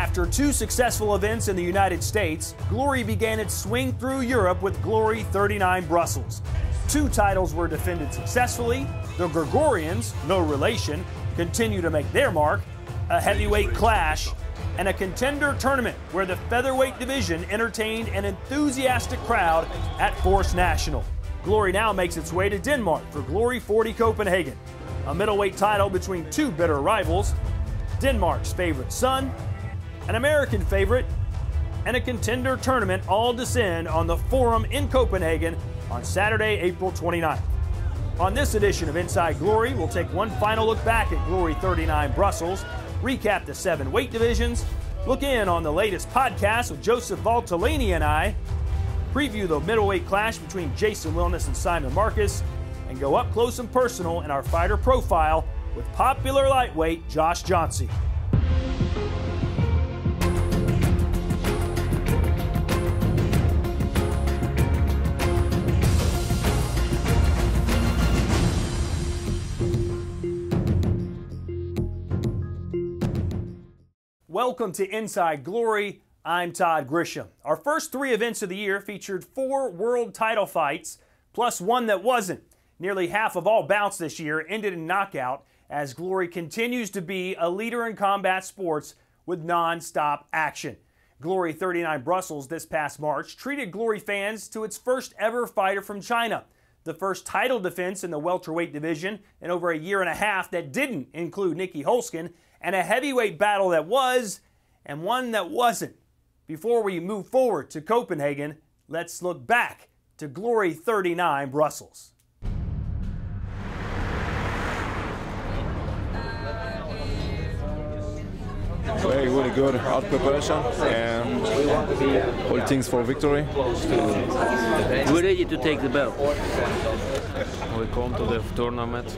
After 2 successful events in the United States, Glory began its swing through Europe with Glory 39 Brussels. 2 titles were defended successfully. The Gregorians, no relation, continue to make their mark, a heavyweight clash, and a contender tournament where the featherweight division entertained an enthusiastic crowd at Force National. Glory now makes its way to Denmark for Glory 40 Copenhagen, a middleweight title between 2 bitter rivals, Denmark's favorite son, an American favorite, and a contender tournament all descend on the Forum in Copenhagen on Saturday, April 29th. On this edition of Inside Glory, we'll take one final look back at Glory 39 Brussels, recap the 7 weight divisions, look in on the latest podcast with Joseph Valtellini and I, preview the middleweight clash between Jason Wilness and Simon Marcus, and go up close and personal in our fighter profile with popular lightweight Josh Jauncey. Welcome to Inside Glory. I'm Todd Grisham. Our first 3 events of the year featured 4 world title fights, plus one that wasn't. Nearly half of all bouts this year ended in knockout, as Glory continues to be a leader in combat sports with non-stop action. Glory 39 Brussels this past March treated Glory fans to its first ever fighter from China, the first title defense in the welterweight division in over a year and a half that didn't include Nicky Holzken, and a heavyweight battle that was, and one that wasn't. Before we move forward to Copenhagen, let's look back to Glory 39 Brussels. Very really good, hard preparation, and all things for victory. We're ready to take the belt. We come to the tournament.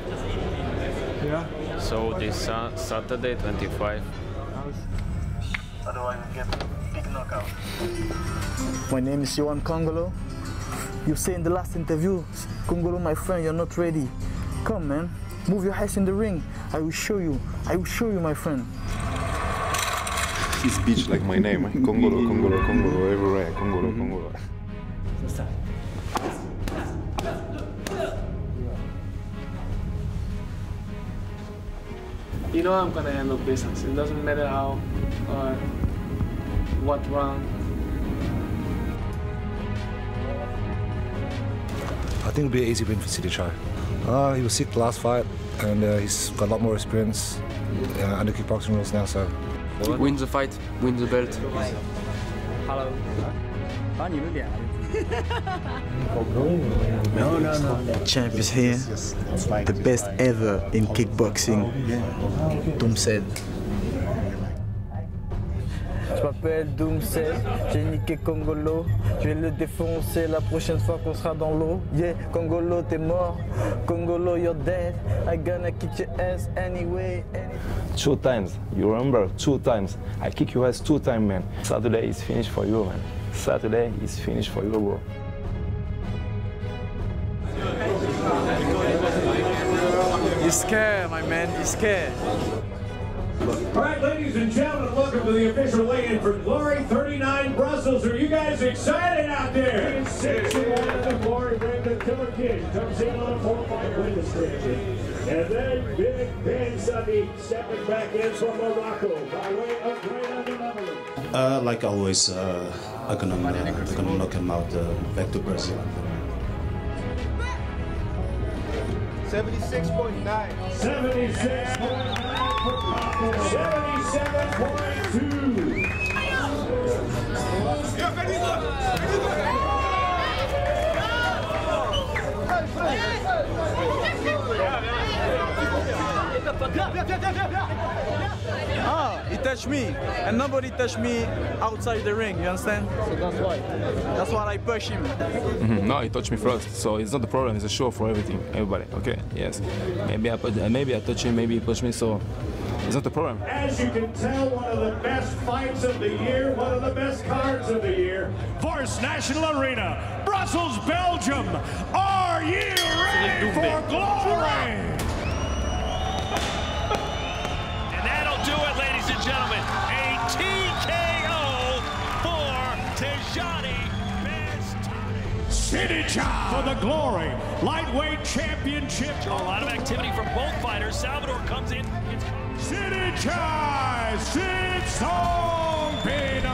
Yeah. So this Saturday, 25. Otherwise, we get big knockout. My name is Johan Congolo. You say in the last interview, Congolo, my friend, you're not ready. Come, man. Move your hands in the ring. I will show you. I will show you, my friend. His speech like my name. Congolo, Congolo, Congolo, everywhere. Congolo, Congolo. You know I'm gonna handle business. It doesn't matter how or what round. I think it'll be an easy win for City Chai. He was sick the last fight, and he's got a lot more experience under kickboxing rules now, so. Wins the fight, wins the belt. Hello. No. Champ is here. The best ever in kickboxing. Doomset. Je m'appelle Doomset, j'ai niqué Congolo, je vais le défoncer la prochaine fois qu'on sera dans l'eau. Yeah, Congolo t'es mort, Congolo you're dead, I gonna kick your ass anyway. 2 times, you remember? 2 times. I kick your ass 2 times, man. Saturday is finished for you, man. Saturday is finished for you, bro. He's scared, my man. He's scared. All right, ladies and gentlemen, welcome to the official weigh-in for Glory 39 Brussels. Are you guys excited out there? 61 of the Glory ring, the Killer Kid comes in on a 4-fight win description. And then Big Ben Sadi stepping back in from Morocco by way of Great Netherlands. Like always, I'm gonna knock him out back to Brazil. 76.9. 76.9 for Morocco. 77.2. He touched me, and nobody touched me outside the ring, you understand? So that's why. That's why I push him. No, he touched me first, so it's not the problem. It's a show for everybody. Okay, yes. Maybe I touch him, maybe he pushed me, so it's not the problem. As you can tell, one of the best fights of the year, one of the best cards of the year. Force National Arena, Brussels, Belgium. Are you ready for glory? And that'll do it, ladies and gentlemen. A TK for the Glory Lightweight Championship. A lot of activity from both fighters. Salvador comes in. City Chai Sitsong Pino.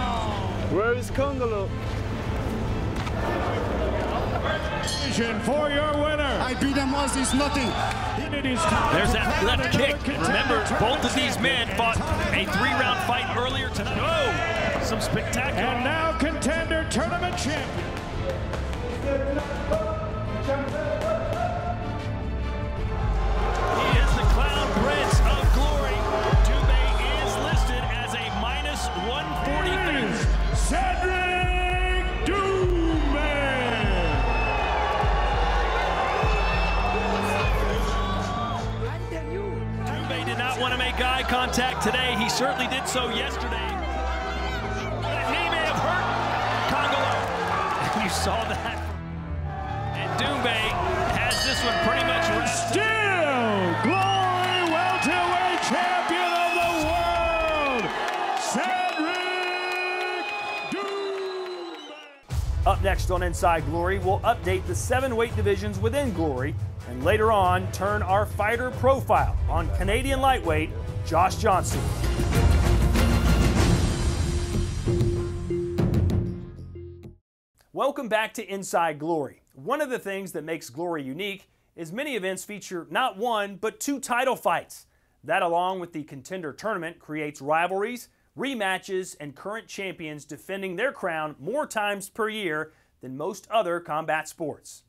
Where is Congolo? For your winner. I beat him once, it's nothing. There's that left kick. Remember, both of these men fought a 3-round fight earlier tonight. Oh, some spectacular. And now contender tournament champion. He is the Clown Prince of Glory. Dubé is listed as a -140 finish. Cedric Dubé. Dubé did not want to make eye contact today. He certainly did so yesterday. That knee may have hurt Congolo. You saw that. And Dubé has this one pretty much wrapped. Still Glory welterweight champion of the world, Cedric Dubé. Up next on Inside Glory, we'll update the 7 weight divisions within Glory, and later on, turn our fighter profile on Canadian lightweight, Josh Jauncey. Welcome back to Inside Glory. One of the things that makes Glory unique is many events feature not 1, but 2 title fights. That, along with the contender tournament, creates rivalries, rematches, and current champions defending their crown more times per year than most other combat sports.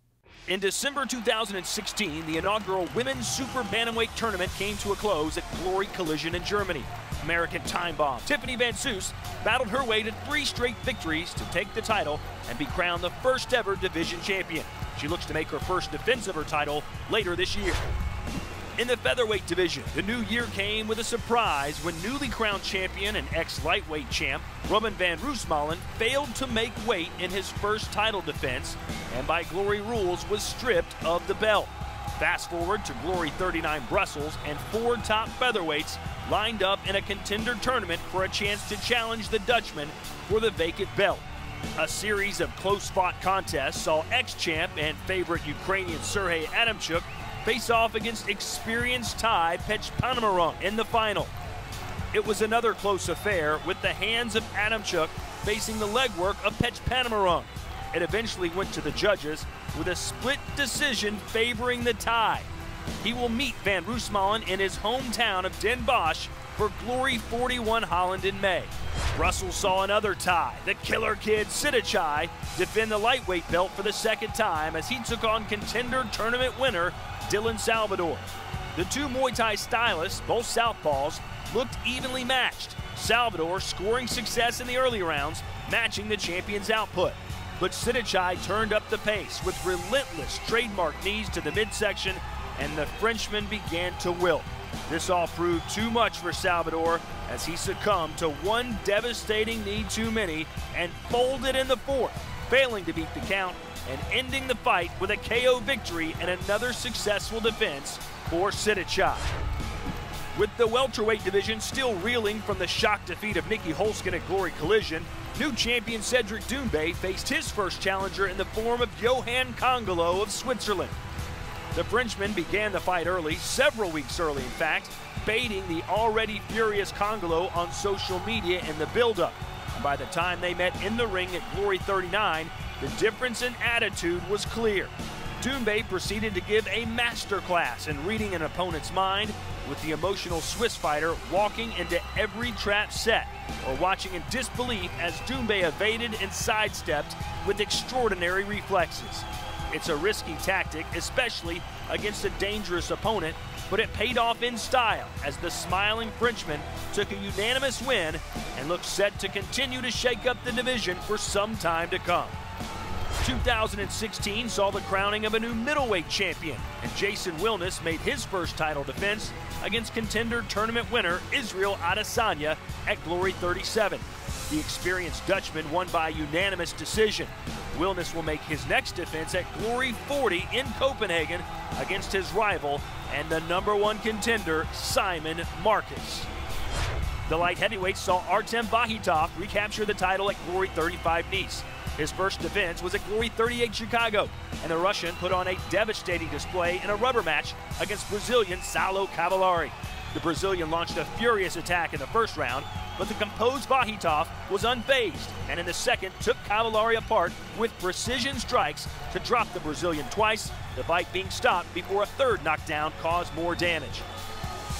In December 2016, the inaugural Women's Super Bantamweight Tournament came to a close at Glory Collision in Germany. American Time Bomb Tiffany Van Soos battled her way to 3 straight victories to take the title and be crowned the first ever division champion. She looks to make her first defense of her title later this year. In the featherweight division, the new year came with a surprise when newly crowned champion and ex-lightweight champ Robin van Roosmalen failed to make weight in his first title defense and by Glory rules was stripped of the belt. Fast forward to Glory 39 Brussels and 4 top featherweights lined up in a contender tournament for a chance to challenge the Dutchman for the vacant belt. A series of close-fought contests saw ex-champ and favorite Ukrainian Sergey Adamchuk face off against experienced Thai Pechpanamarong in the final. It was another close affair with the hands of Adamchuk facing the legwork of Pechpanamarong. It eventually went to the judges with a split decision favoring the Thai. He will meet Van Roosmalen in his hometown of Den Bosch for Glory 41 Holland in May. Brussels saw another Thai, the killer kid Sidichai, defend the lightweight belt for the second time as he took on contender tournament winner Dylan Salvador. The 2 Muay Thai stylists, both southpaws, looked evenly matched. Salvador scoring success in the early rounds, matching the champion's output. But Sidichai turned up the pace with relentless trademark knees to the midsection, and the Frenchman began to wilt. This all proved too much for Salvador as he succumbed to 1 devastating knee too many and folded in the 4th, failing to beat the count and ending the fight with a KO victory and another successful defense for Sidichai. With the welterweight division still reeling from the shock defeat of Nicky Holzken at Glory Collision, new champion Cedric Dubé faced his first challenger in the form of Johan Congolo of Switzerland. The Frenchman began the fight early, several weeks early in fact, baiting the already furious Congolo on social media in the build-up. And by the time they met in the ring at Glory 39, the difference in attitude was clear. Dubé proceeded to give a masterclass in reading an opponent's mind, with the emotional Swiss fighter walking into every trap set or watching in disbelief as Dubé evaded and sidestepped with extraordinary reflexes. It's a risky tactic, especially against a dangerous opponent, but it paid off in style as the smiling Frenchman took a unanimous win and looks set to continue to shake up the division for some time to come. 2016 saw the crowning of a new middleweight champion, and Jason Wilness made his first title defense against contender tournament winner Israel Adesanya at Glory 37. The experienced Dutchman won by unanimous decision. Wilness will make his next defense at Glory 40 in Copenhagen against his rival and the #1 contender, Simon Marcus. The light heavyweights saw Artem Bahitov recapture the title at Glory 35 Nice. His first defense was at Glory 38 Chicago, and the Russian put on a devastating display in a rubber match against Brazilian Saulo Cavallari. The Brazilian launched a furious attack in the first round, but the composed Vahitov was unfazed, and in the second took Cavallari apart with precision strikes to drop the Brazilian twice, the fight being stopped before a third knockdown caused more damage.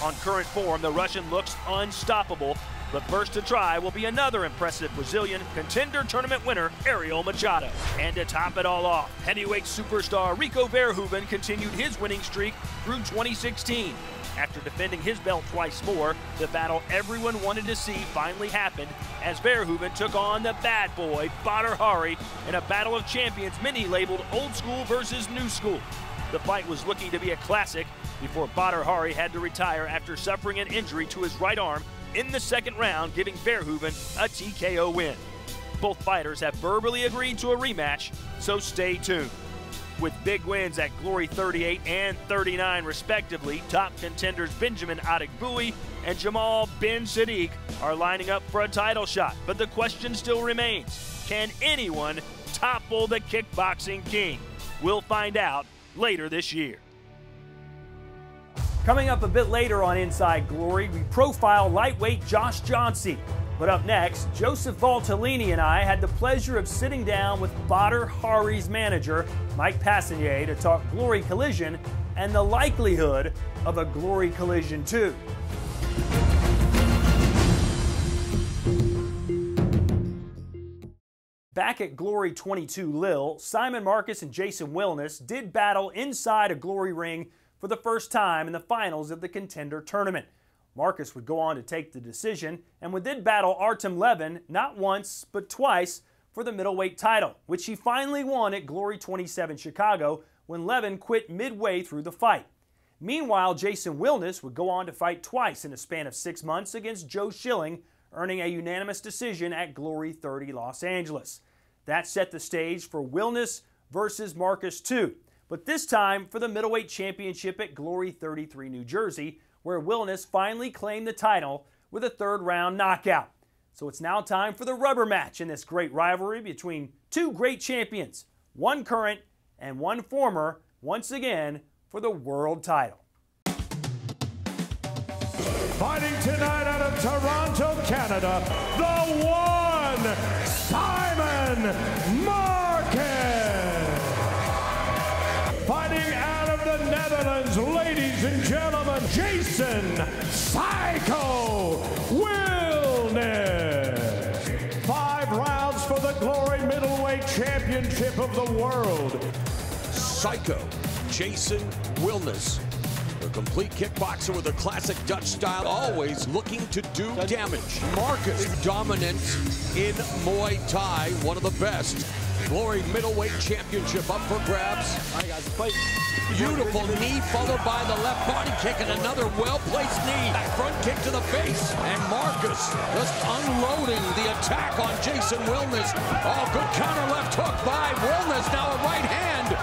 On current form, the Russian looks unstoppable, but first to try will be another impressive Brazilian contender tournament winner, Ariel Machado. And to top it all off, heavyweight superstar Rico Verhoeven continued his winning streak through 2016. After defending his belt twice more, the battle everyone wanted to see finally happened as Verhoeven took on the bad boy, Badr Hari, in a battle of champions many labeled old school versus new school. The fight was looking to be a classic before Badr Hari had to retire after suffering an injury to his right arm in the second round, giving Verhoeven a TKO win. Both fighters have verbally agreed to a rematch, so stay tuned. With big wins at Glory 38 and 39 respectively, top contenders Benjamin Adegbuyi and Jamal Ben Sadiq are lining up for a title shot. But the question still remains, can anyone topple the kickboxing king? We'll find out later this year. Coming up a bit later on Inside Glory, we profile lightweight Josh Jauncey. But up next, Joseph Valtellini and I had the pleasure of sitting down with Badr Hari's manager, Mike Passanier, to talk Glory Collision and the likelihood of a Glory Collision 2. Back at Glory 22 Lille, Simon Marcus and Jason Wilness did battle inside a Glory ring for the first time in the finals of the Contender Tournament. Marcus would go on to take the decision and would then battle Artem Levin not once but twice for the middleweight title, which he finally won at Glory 27 Chicago when Levin quit midway through the fight. Meanwhile, Jason Wilness would go on to fight twice in a span of 6 months against Joe Schilling, earning a unanimous decision at Glory 30 Los Angeles. That set the stage for Wilness versus Marcus 2, but this time for the middleweight championship at Glory 33 New Jersey, where Wilness finally claimed the title with a third-round knockout. So it's now time for the rubber match in this great rivalry between two great champions, one current and one former, once again for the world title. Fighting tonight out of Toronto, Canada, the one, Simon Marcus. Fighting out of the Netherlands, ladies and gentlemen, Jason Psycho Wilness. 5 rounds for the Glory Middleweight Championship of the world. Psycho Jason Wilness, a complete kickboxer with a classic Dutch style, always looking to do damage. Marcus, dominant in Muay Thai, one of the best. Glory Middleweight Championship up for grabs. All right, guys, fight. Beautiful knee followed by the left body kick and another well-placed knee. Front kick to the face. And Marcus just unloading the attack on Jason Wilness. Oh, good counter left hook by Wilness. Now a right hand.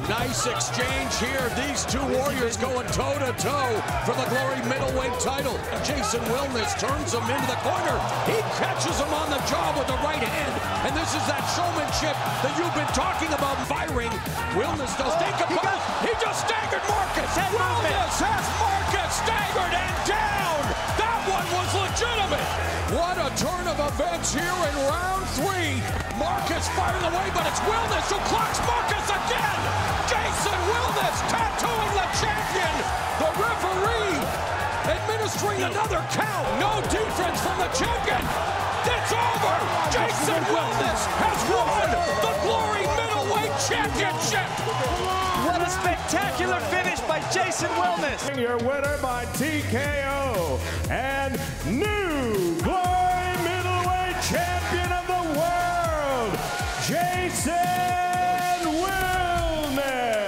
Nice exchange here. These two warriors going toe-to-toe for the Glory Middleweight title. Jason Wilness turns him into the corner. He catches him on the jaw with the right hand. And this is that showmanship that you've been talking about. Firing. Wilness does take a punch. He just staggered Marcus. Wilness has Marcus staggered and down. That one was legitimate. What a turn of events here in round 3. Marcus firing away, but it's Wilness who clocks Marcus again. Jason Wilness tattooing the champion. The referee administering another count. No defense from the champion. It's over. Jason Wilness has won the Glory Middleweight Championship. What a spectacular finish by Jason Wilness. Your winner by TKO and new Glory Middleweight Champion of the world, Jason Wilness.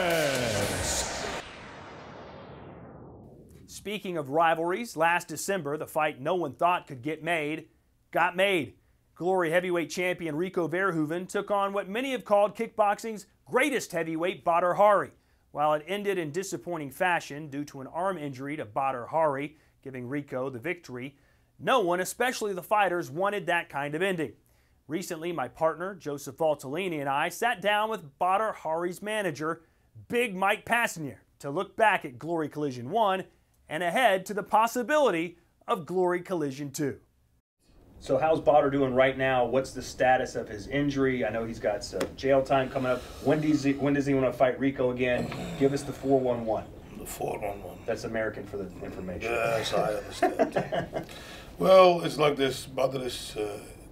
Speaking of rivalries, last December, the fight no one thought could get made, got made. Glory heavyweight champion Rico Verhoeven took on what many have called kickboxing's greatest heavyweight, Badr Hari. While it ended in disappointing fashion due to an arm injury to Badr Hari, giving Rico the victory, no one, especially the fighters, wanted that kind of ending. Recently, my partner, Joseph Valtellini, and I sat down with Badr Hari's manager, Big Mike Passanier, to look back at Glory Collision 1 and ahead to the possibility of Glory Collision 2. So how's Badr doing right now? What's the status of his injury? I know he's got some jail time coming up. When does he want to fight Rico again? Give us the 411. The 411. That's American for the information. Yes, I understand. Well, it's like this. Badr is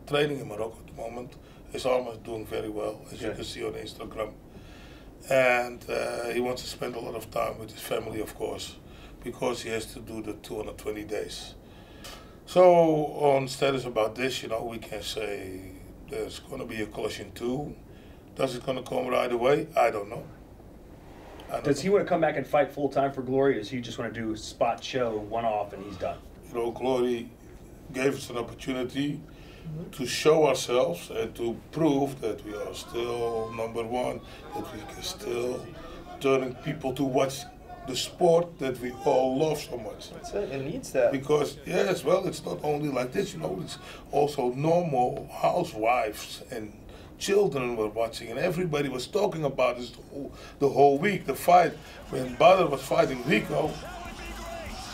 training in Morocco at the moment. His arm is doing very well, as you can see on Instagram. And he wants to spend a lot of time with his family, of course, because he has to do the 220 days. So on status about this, you know, we can say there's going to be a collision 2. Does it going to come right away? I don't know. Does he want to come back and fight full time for Glory, or does he just want to do a spot show, one-off, and he's done? You know, Glory gave us an opportunity to show ourselves and to prove that we are still #1, that we can still turn people to watch the sport that we all love so much. That's it. It needs that. Because, yes, well, it's not only like this, you know, it's also normal housewives and children were watching, and everybody was talking about this the whole week. The fight, when Badr was fighting Rico,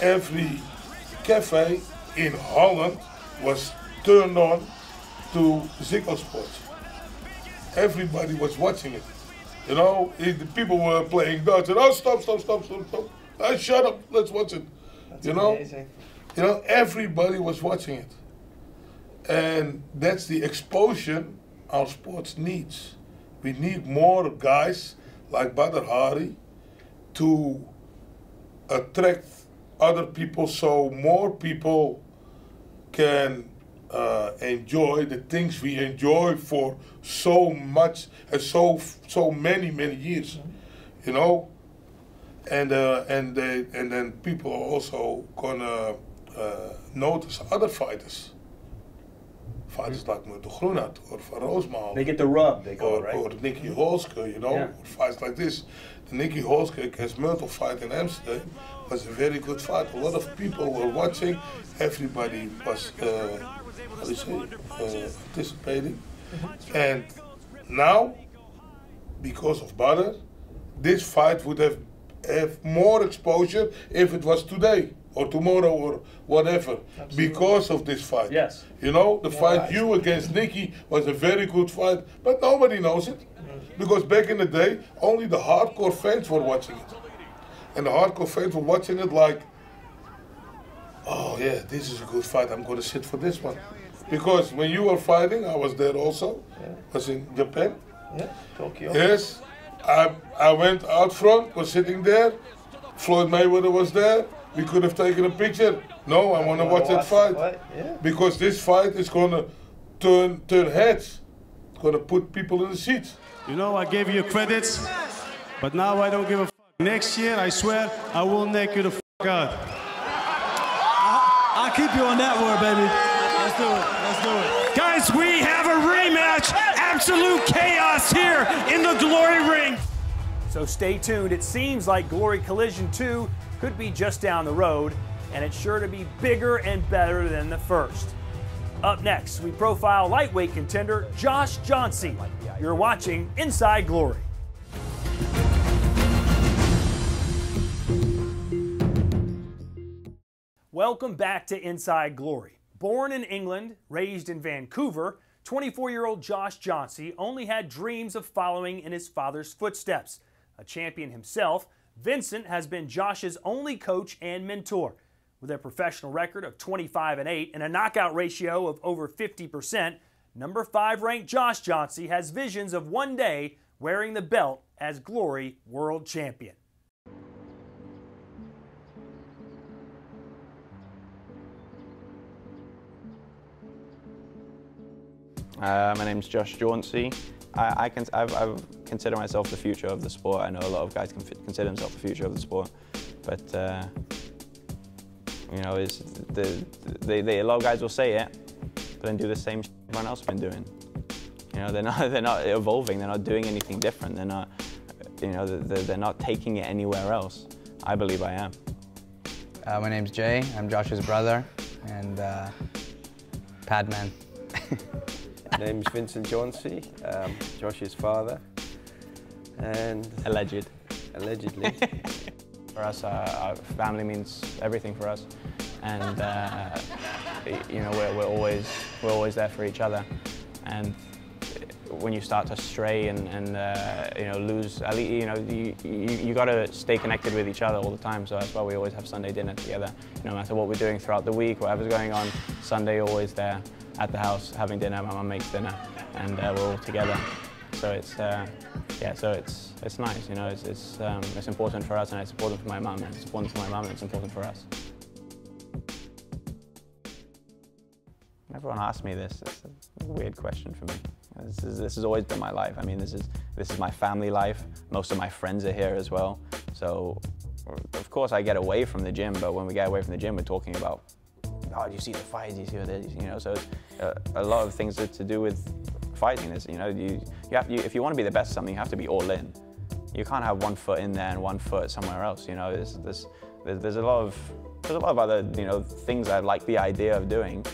every cafe in Holland was turned on to Ziggo Sports. Everybody was watching it. You know, the people were playing Dutch and, oh, stop. Oh, shut up, let's watch it. That's amazing. You know, everybody was watching it. And that's the exposure our sports needs. We need more guys like Badr Hari to attract other people so more people can enjoy the things we enjoy for so much and so many years, you know, and then people are also gonna notice other fighters like De Groenhart or Van Roosmalen. They get the rub, they call it, right? Or Nicky Holsker, you know, or fights like this. The Nicky Holsker against Myrtle fight in Amsterdam was a very good fight. A lot of people were watching. Everybody was anticipating. And now, because of Badr, this fight would have more exposure if it was today or tomorrow or whatever. Absolutely. Because of this fight. Yes. You know, the fight you against Nicky was a very good fight, but nobody knows it. Because back in the day, only the hardcore fans were watching it. And the hardcore fans were watching it like, oh yeah, this is a good fight, I'm going to sit for this one. Because when you were fighting, I was there also, was in Japan. Yeah, Tokyo. Yes, I went out front, was sitting there, Floyd Mayweather was there, we could have taken a picture. No, I want to watch that fight. Because this fight is going to turn heads. It's going to put people in the seats. You know, I gave you credits, but now I don't give a f***. Next year, I swear, I will knock you the f*** out. I'll keep you on that word, baby. Let's do it. Let's do it. Guys, we have a rematch. Absolute chaos here in the Glory ring. So stay tuned. It seems like Glory Collision 2 could be just down the road, and it's sure to be bigger and better than the first. Up next, we profile lightweight contender Josh Jauncey. You're watching Inside Glory. Welcome back to Inside Glory. Born in England, raised in Vancouver, 24-year-old Josh Jauncey only had dreams of following in his father's footsteps. A champion himself, Vincent has been Josh's only coach and mentor. With a professional record of 25-8 and a knockout ratio of over 50%, number 5 ranked Josh Jauncey has visions of one day wearing the belt as Glory World Champion. My name's Josh Jauncey. I consider myself the future of the sport. I know a lot of guys consider themselves the future of the sport, but you know, a lot of guys will say it, but then do the same shit everyone else has been doing. You know, they're not evolving. They're not doing anything different. They're not, you know, they're not taking it anywhere else. I believe I am. My name's Jay. I'm Josh's brother and pad man. Name's Vincent Jauncey, Josh's father, and allegedly. For us, our family means everything for us, and you know we're always there for each other. And when you start to stray and you know lose, at least, you know you got to stay connected with each other all the time. So that's why we always have Sunday dinner together. No matter what we're doing throughout the week, whatever's going on, Sunday always there at the house having dinner. My mum makes dinner, and we're all together. So it's yeah, so it's nice. You know, it's important for us, and it's important for my mum, and it's important for my mum, and it's important for us. Everyone asks me this. It's a weird question for me. This has always been my life. I mean, this is my family life. Most of my friends are here as well. So, of course, I get away from the gym. But when we get away from the gym, we're talking about, oh, do you see the fight? Do you see what it is? You know, so it's a lot of things to do with fighting. Is, you know, if you want to be the best at something, you have to be all in. You can't have one foot in there and one foot somewhere else. You know, there's a lot of other things I like the idea of doing.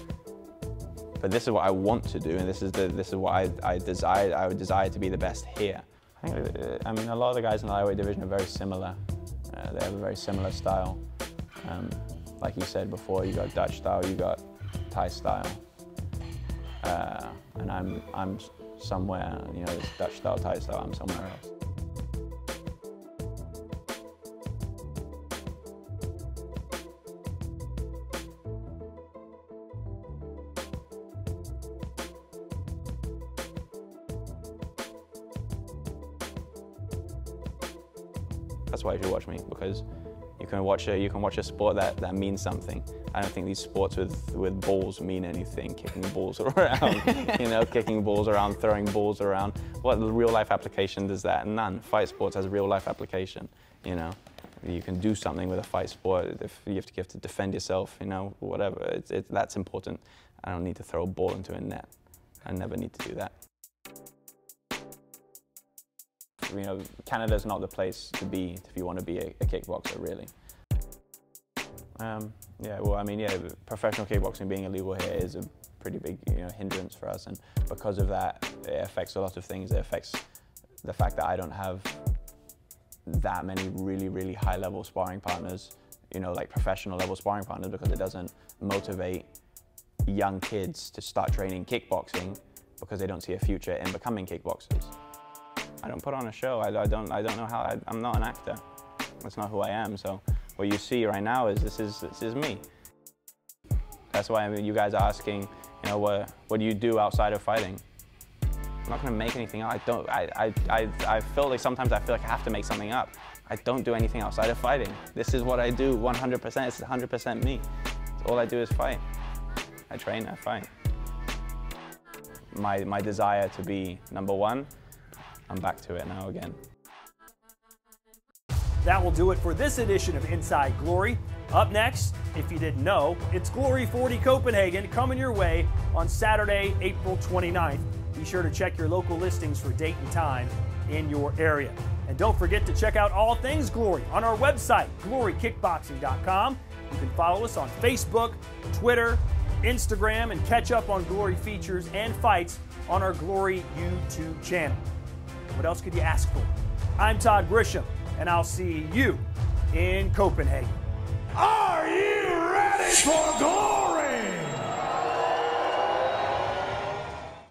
But this is what I want to do, and this is what I desire. I would desire to be the best here. I mean, a lot of the guys in the lightweight division are very similar. They have a very similar style. Like you said before, you got Dutch style, you got Thai style, and I'm somewhere. You know, it's Dutch style, Thai style. I'm somewhere else. That's why you should watch me, because you can watch a sport that means something. I don't think these sports with balls mean anything. Kicking balls around, you know, kicking balls around, throwing balls around. What real life application does that? None. Fight sports has a real life application. You know, you can do something with a fight sport. If you have to defend yourself, you know, whatever. That's important. I don't need to throw a ball into a net. I never need to do that. You know, Canada's not the place to be if you want to be a kickboxer, really. Yeah, well, I mean, yeah, professional kickboxing being illegal here is a pretty big, hindrance for us, and because of that, it affects a lot of things. It affects the fact that I don't have that many really, really high-level sparring partners, like professional-level sparring partners, because it doesn't motivate young kids to start training kickboxing because they don't see a future in becoming kickboxers. I don't put on a show. I don't know how. I'm not an actor. That's not who I am. So what you see right now is this is me. That's why you guys are asking, what do you do outside of fighting? I'm not going to make anything up. I feel like sometimes I feel like I have to make something up. I don't do anything outside of fighting. This is what I do 100%. It's 100% me. All I do is fight. I train, I fight. My desire to be #1, I'm back to it now again. That will do it for this edition of Inside Glory. Up next, if you didn't know, it's Glory 40 Copenhagen coming your way on Saturday, April 29th. Be sure to check your local listings for date and time in your area. And don't forget to check out all things Glory on our website, glorykickboxing.com. You can follow us on Facebook, Twitter, Instagram, and catch up on Glory features and fights on our Glory YouTube channel. What else could you ask for? I'm Todd Grisham, and I'll see you in Copenhagen. Are you ready for glory?